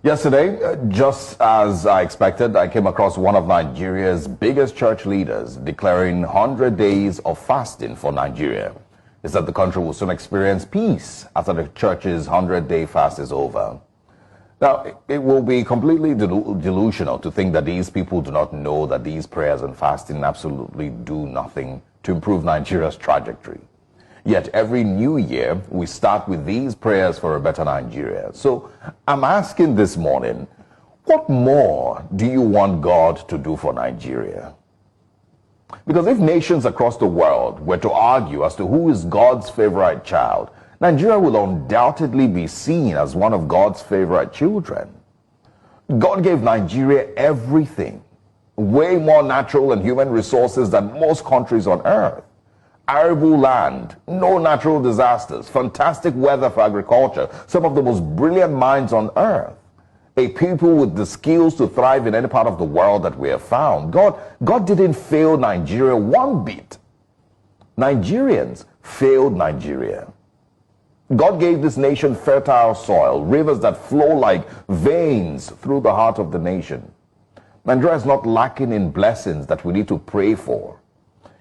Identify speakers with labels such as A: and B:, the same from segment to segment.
A: Yesterday, just as I expected, I came across one of Nigeria's biggest church leaders declaring 100 days of fasting for Nigeria. He said the country will soon experience peace after the church's 100-day fast is over. Now, it will be completely delusional to think that these people do not know that these prayers and fasting absolutely do nothing to improve Nigeria's trajectory. Yet every new year, we start with these prayers for a better Nigeria. So I'm asking this morning, what more do you want God to do for Nigeria? Because if nations across the world were to argue as to who is God's favorite child, Nigeria will undoubtedly be seen as one of God's favorite children. God gave Nigeria everything, way more natural and human resources than most countries on earth. Arable land, no natural disasters, fantastic weather for agriculture, some of the most brilliant minds on earth, a people with the skills to thrive in any part of the world that we have found. God didn't fail Nigeria one bit. Nigerians failed Nigeria. God gave this nation fertile soil, rivers that flow like veins through the heart of the nation. Nigeria is not lacking in blessings that we need to pray for.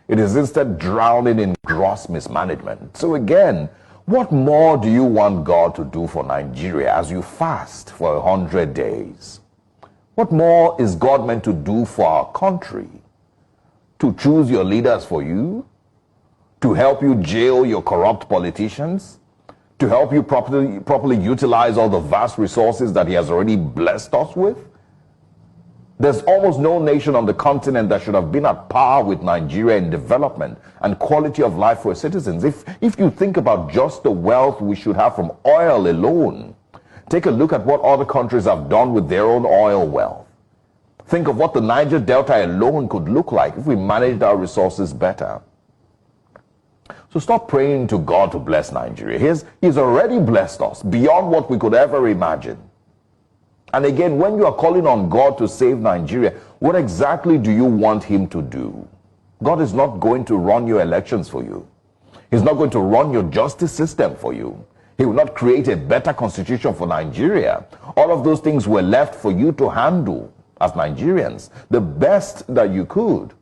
A: It is instead drowning in gross mismanagement. So again, what more do you want God to do for Nigeria as you fast for 100 days? What more is God meant to do for our country? To choose your leaders for you? To help you jail your corrupt politicians? To help you properly utilize all the vast resources that He has already blessed us with? There's almost no nation on the continent that should have been at par with Nigeria in development and quality of life for its citizens. If you think about just the wealth we should have from oil alone, take a look at what other countries have done with their own oil wealth. Think of what the Niger Delta alone could look like if we managed our resources better. So stop praying to God to bless Nigeria. He's already blessed us beyond what we could ever imagine. And again, when you are calling on God to save Nigeria, what exactly do you want Him to do? God is not going to run your elections for you. He's not going to run your justice system for you. He will not create a better constitution for Nigeria. All of those things were left for you to handle as Nigerians, the best that you could.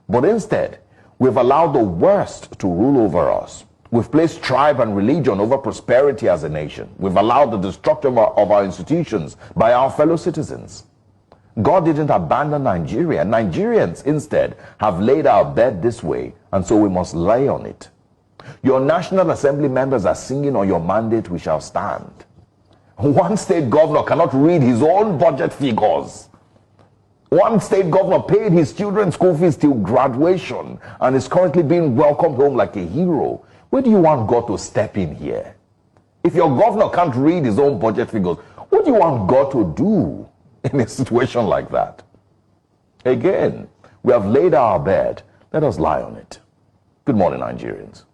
A: But instead, we've allowed the worst to rule over us. We've placed tribe and religion over prosperity as a nation. We've allowed the destruction of our institutions by our fellow citizens. God didn't abandon Nigeria. Nigerians instead have laid our bed this way, and so we must lay on it. Your National Assembly members are singing on your mandate, we shall stand. One state governor cannot read his own budget figures. One state governor paid his children's school fees till graduation and is currently being welcomed home like a hero. Where do you want God to step in here? If your governor can't read his own budget figures, what do you want God to do in a situation like that? Again, we have laid our bed. Let us lie on it. Good morning, Nigerians.